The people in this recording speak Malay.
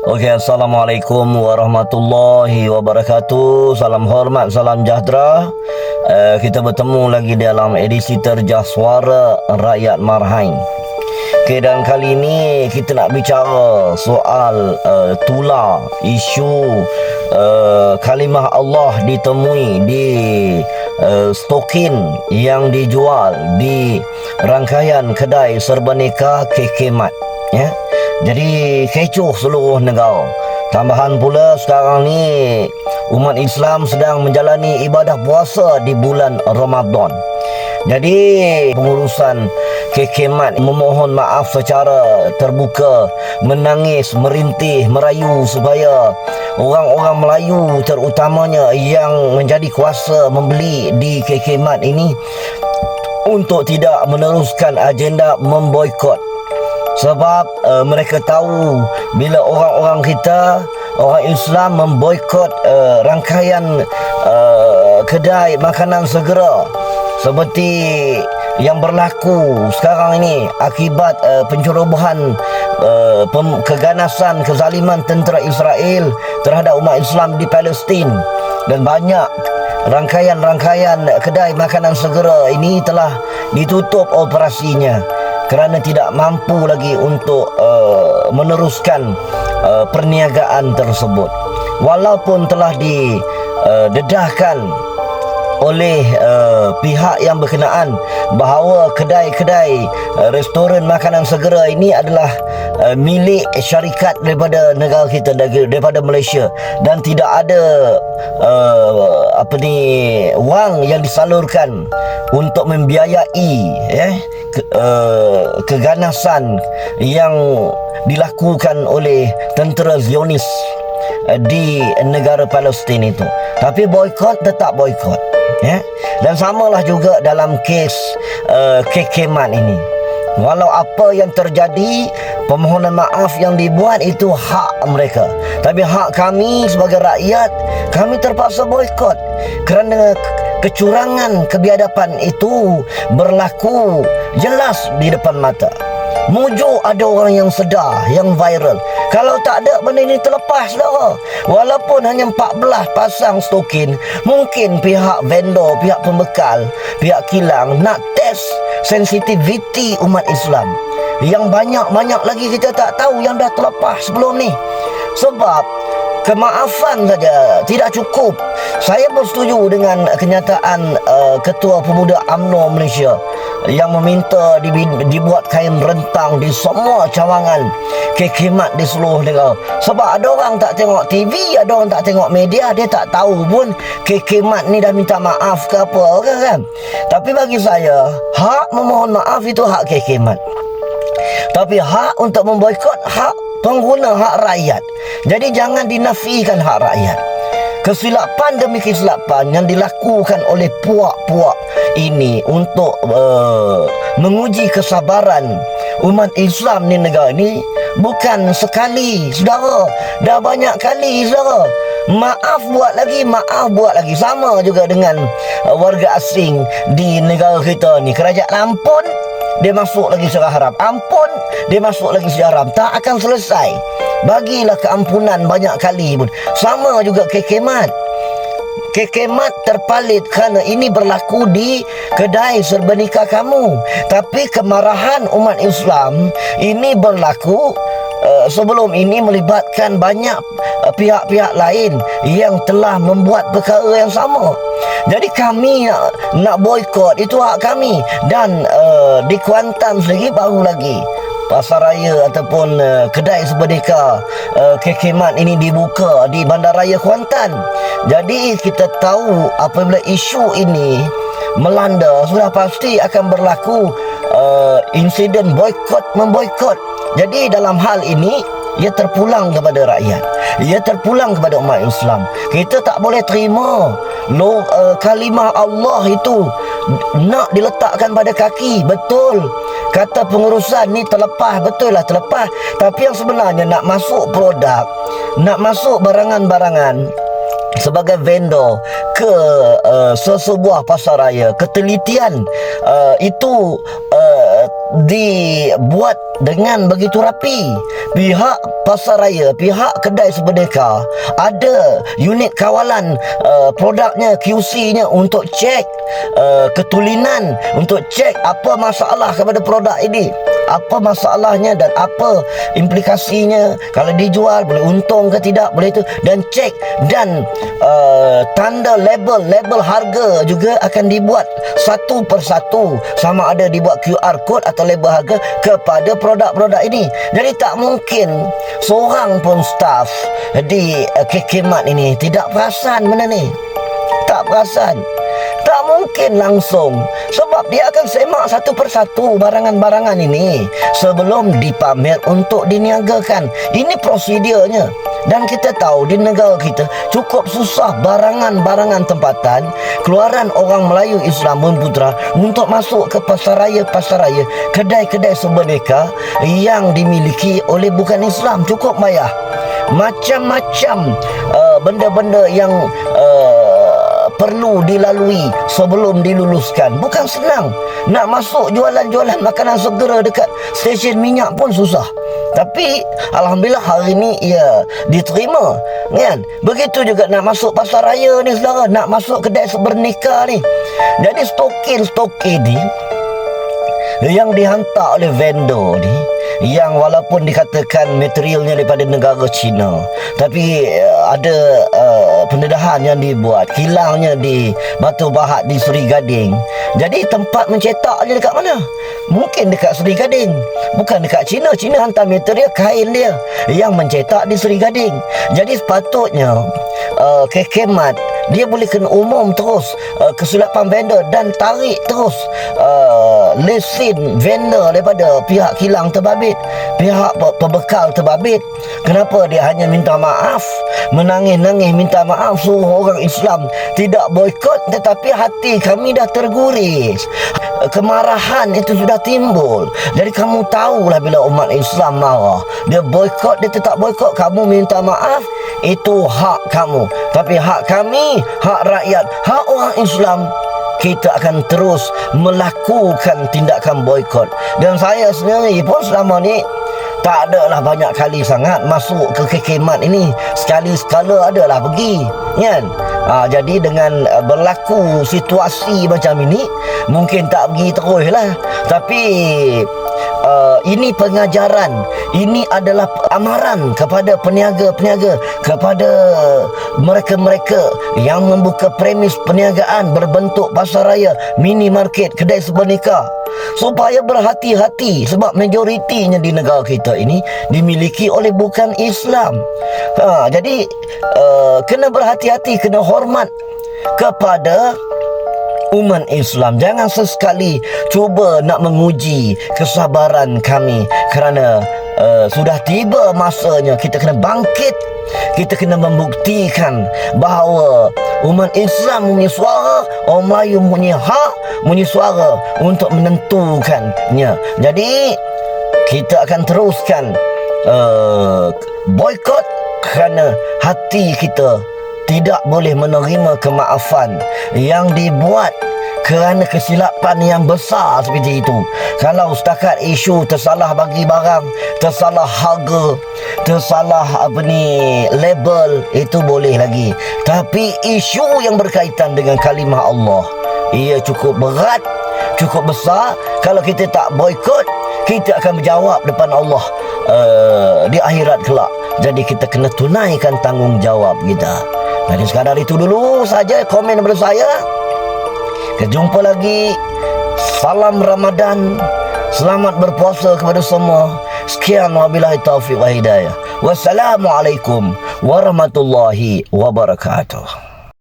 Okey, Assalamualaikum warahmatullahi wabarakatuh. Salam hormat, salam sejahtera. Kita bertemu lagi dalam edisi Terjah Suara Rakyat Marhain. Okey, dan kali ini kita nak bicara soal tular isu kalimah Allah ditemui di stokin yang dijual di rangkaian kedai serba nikah KK Mat, ya. Jadi kecoh seluruh negara. Tambahan pula sekarang ni umat Islam sedang menjalani ibadah puasa di bulan Ramadan. Jadi pengurusan KK Mat memohon maaf secara terbuka, menangis, merintih, merayu supaya orang-orang Melayu terutamanya yang menjadi kuasa membeli di KK Mat ini untuk tidak meneruskan agenda memboikot. Sebab mereka tahu bila orang-orang kita, orang Islam memboikot rangkaian kedai makanan segera seperti yang berlaku sekarang ini akibat pencerobohan keganasan, kezaliman tentera Israel terhadap umat Islam di Palestin, dan banyak rangkaian-rangkaian kedai makanan segera ini telah ditutup operasinya kerana tidak mampu lagi untuk meneruskan perniagaan tersebut. Walaupun telah didedahkan oleh pihak yang berkenaan bahawa kedai-kedai restoran makanan segera ini adalah milik syarikat daripada negara kita, daripada Malaysia, dan tidak ada wang yang disalurkan untuk membiayai keganasan yang dilakukan oleh tentera Zionis di negara Palestin itu. Tapi boikot tetap boikot, ya. Dan samalah juga dalam kes KK Mat ini. Walau apa yang terjadi, permohonan maaf yang dibuat itu hak mereka. Tapi hak kami sebagai rakyat, kami terpaksa boikot kerana kecurangan, kebiadaban itu berlaku jelas di depan mata. Mujuk ada orang yang sedar, yang viral. Kalau tak ada, benda ini terlepas dah. Walaupun hanya 14 pasang stokin, mungkin pihak vendor, pihak pembekal, pihak kilang nak test sensitiviti umat Islam. Yang banyak-banyak lagi kita tak tahu yang dah terlepas sebelum ni. Sebab kemaafan saja tidak cukup. Saya bersetuju dengan kenyataan Ketua Pemuda UMNO Malaysia yang meminta dibuat kain rentang di semua cawangan KK Mat di seluruh negara. Sebab ada orang tak tengok TV, ada orang tak tengok media, dia tak tahu pun KK Mat ni dah minta maaf ke apa kan. Tapi bagi saya, hak memohon maaf itu hak KK Mat. Tapi hak untuk memboikot hak pengguna, hak rakyat. Jadi jangan dinafikan hak rakyat. Kesilapan demi kesilapan yang dilakukan oleh puak-puak ini untuk menguji kesabaran umat Islam di negara ini bukan sekali, saudara. Dah banyak kali, saudara. Maaf buat lagi. Sama juga dengan warga asing di negara kita ni. Kerajaan ampun, dia masuk lagi secara haram. Ampun, dia masuk lagi secara haram. Tak akan selesai. Bagilah keampunan banyak kali pun. Sama juga KK Mat. KK Mat terpalit kerana ini berlaku di kedai serba nikah kamu. Tapi kemarahan umat Islam ini berlaku sebelum ini melibatkan banyak pihak-pihak lain yang telah membuat perkara yang sama. Jadi kami nak boikot, itu hak kami. Dan di Kuantan sendiri baru lagi pasar raya ataupun kedai seberdeka KK Mat ini dibuka di Bandaraya Kuantan. Jadi kita tahu apabila isu ini melanda, sudah pasti akan berlaku insiden memboikot. Jadi dalam hal ini ia terpulang kepada rakyat, ia terpulang kepada umat Islam. Kita tak boleh terima kalimah Allah itu nak diletakkan pada kaki. Betul kata pengurusan ni terlepas, betul lah terlepas. Tapi yang sebenarnya nak masuk produk, nak masuk barangan-barangan sebagai vendor ke sesebuah pasar raya, ketelitian itu dibuat dengan begitu rapi. Pihak pasaraya, pihak kedai sebedeka ada unit kawalan produknya, QC-nya untuk cek ketulinan, untuk cek apa masalah kepada produk ini, apa masalahnya dan apa implikasinya, kalau dijual boleh untung ke tidak, boleh itu, dan cek, dan tanda label harga juga akan dibuat satu persatu, sama ada dibuat QR code atau label harga kepada produk-produk ini. Jadi tak mungkin seorang pun staf di Kekemat ini tidak perasan benda ni, tak perasan. Tak mungkin langsung, sebab dia akan semak satu persatu barangan-barangan ini sebelum dipamer untuk diniagakan. Ini prosedurnya. Dan kita tahu di negara kita cukup susah barangan-barangan tempatan keluaran orang Melayu Islam Bumi Putra untuk masuk ke pasaraya, kedai-kedai sebedeka yang dimiliki oleh bukan Islam. Cukup payah. Macam-macam benda-benda yang perlu dilalui sebelum diluluskan. Bukan senang. Nak masuk jualan-jualan makanan segera dekat stesen minyak pun susah. Tapi alhamdulillah hari ni ia diterima, kan? Begitu juga nak masuk pasar raya ni saudara, nak masuk kedai sebernika ni. Jadi stokir ni yang dihantar oleh vendor ni, yang walaupun dikatakan materialnya daripada negara China, tapi ada pendedahan yang dibuat, kilangnya di Batu Bahat di Seri Gading. Jadi tempat mencetaknya dekat mana? Mungkin dekat Seri Gading, bukan dekat China. China hantar material kain dia, yang mencetak di Seri Gading. Jadi sepatutnya Kekemat dia boleh kena umum terus kesilapan vendor dan tarik terus lesen vendor daripada pihak kilang terbabit, pihak pembekal terbabit. Kenapa dia hanya minta maaf, menangis-nangis minta maaf, suruh orang Islam tidak boikot, tetapi hati kami dah terguris, kemarahan itu sudah timbul. Jadi kamu tahulah bila umat Islam marah, dia boikot, dia tetap boikot, kamu minta maaf, itu hak kamu. Tapi hak kami, hak rakyat, hak orang Islam, kita akan terus melakukan tindakan boikot. Dan saya sendiri pun selama ni tak adalah banyak kali sangat masuk ke Kekemat ini. Sekali-sekala adalah pergi, kan? Jadi dengan berlaku situasi macam ini, mungkin tak pergi terus lah. Tapi ini pengajaran, ini adalah amaran kepada peniaga-peniaga, kepada mereka-mereka yang membuka premis perniagaan berbentuk pasar raya, minimarket, kedai sebernika, supaya berhati-hati, sebab majoritinya di negara kita ini dimiliki oleh bukan Islam. Jadi kena berhati-hati, kena hormat kepada umat Islam. Jangan sesekali cuba nak menguji kesabaran kami, kerana sudah tiba masanya kita kena bangkit. Kita kena membuktikan bahawa umat Islam punya suara, orang Melayu punya hak, punya suara untuk menentukannya. Jadi kita akan teruskan boikot, kerana hati kita tidak boleh menerima kemaafan yang dibuat kerana kesilapan yang besar seperti itu. Kalau setakat isu tersalah bagi barang, tersalah harga, tersalah label, itu boleh lagi. Tapi isu yang berkaitan dengan kalimah Allah, ia cukup berat, cukup besar. Kalau kita tak boikot, kita akan berjawab depan Allah di akhirat kelak. Jadi kita kena tunaikan tanggungjawab kita. Jadi sekadar itu dulu saja komen daripada saya. Kita lagi. Salam Ramadan. Selamat berpuasa kepada semua. Sekian, wabillahi taufiq wa hidayah. Wassalamualaikum warahmatullahi wabarakatuh.